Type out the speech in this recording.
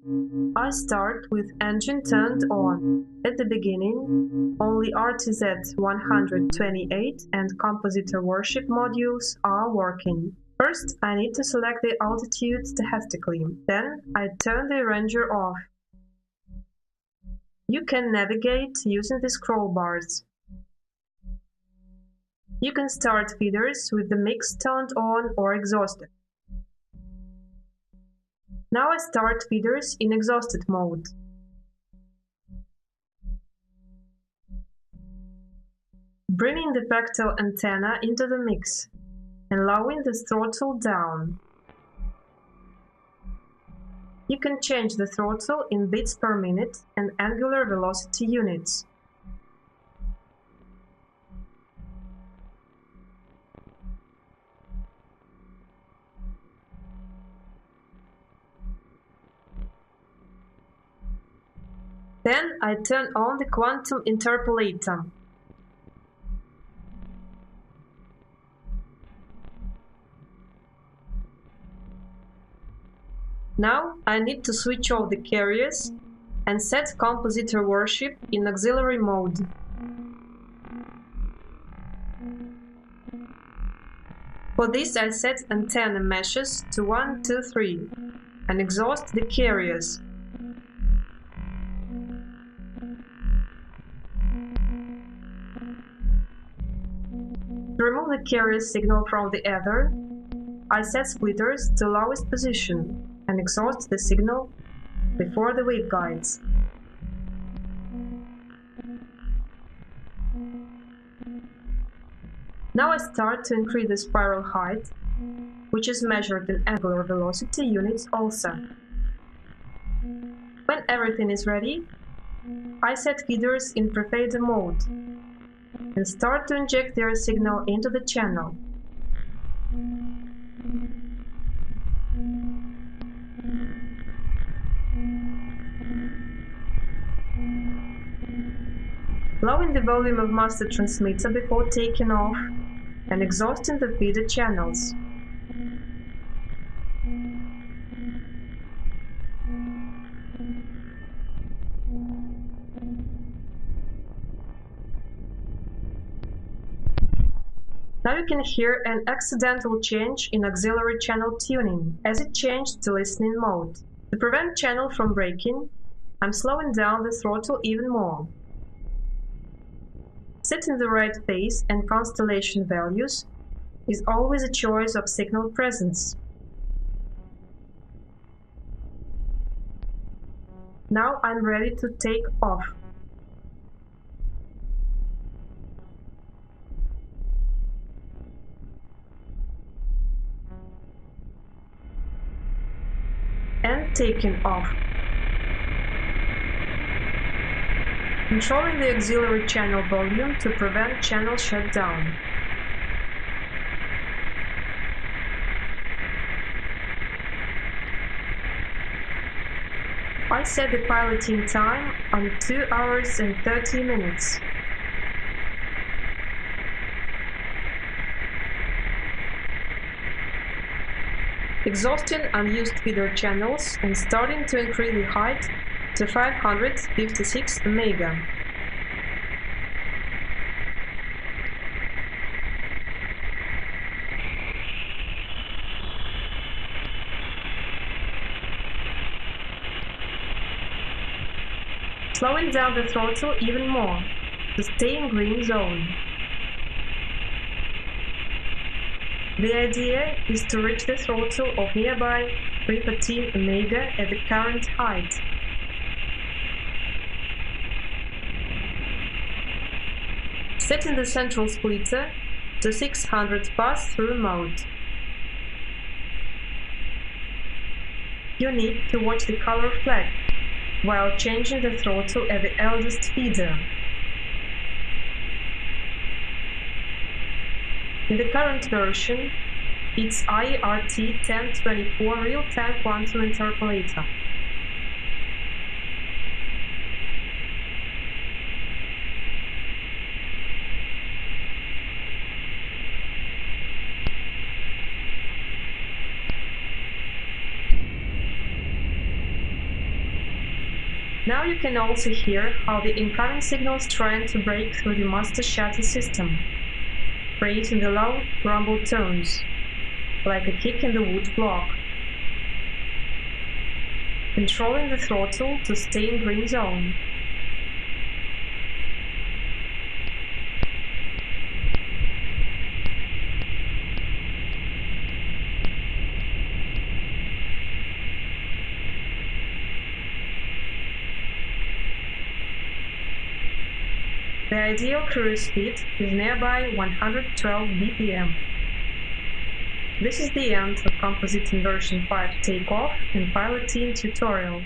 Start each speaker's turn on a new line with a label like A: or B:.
A: I start with engine turned on. At the beginning, only RTZ-128 and Compositor worship modules are working. First, I need to select the altitude stochastically. Then, I turn the arranger off. You can navigate using the scroll bars. You can start feeders with the mix turned on or exhausted. Now I start feeders in exhausted mode. Bringing the Fractal Antenna into the mix and lowering the throttle down. You can change the throttle in beats per minute and angular velocity units. Then I turn on the quantum interpolator. Now I need to switch off the carriers and set Compositor worship in auxiliary mode. For this I set antenna meshes to 1, 2, 3 and exhaust the carriers. To remove the carrier signal from the ether, I set splitters to lowest position and exhaust the signal before the waveguides. Now I start to increase the spiral height, which is measured in angular velocity units also. When everything is ready, I set feeders in prefader mode and start to inject their signal into the channel. Lowering the volume of master transmitter before taking off and exhausting the feeder channels. Now you can hear an accidental change in auxiliary channel tuning as it changed to listening mode. To prevent channel from breaking, I'm slowing down the throttle even more. Setting the right phase and constellation values is always a choice of signal presence. Now I'm ready to take off. And taking off. Controlling the auxiliary channel volume to prevent channel shutdown. I set the piloting time on 2 hours and 30 minutes. Exhausting unused feeder channels and starting to increase the height to 556 mega. Slowing down the throttle even more to stay in green zone. The idea is to reach the throttle of nearby 314 omega at the current height. Setting the central splitter to 600 pass-through mode. You need to watch the color flag while changing the throttle at the eldest feeder. In the current version, it's IRT-1024 real-time quantum interpolator. Now you can also hear how the incoming signal is trying to break through the master chassis system, creating the low rumble tones, like a kick in the wood block. Controlling the throttle to stay in green zone. The ideal cruise speed is nearby 112 bpm. This is the end of Compositor version 5 takeoff and piloting tutorial.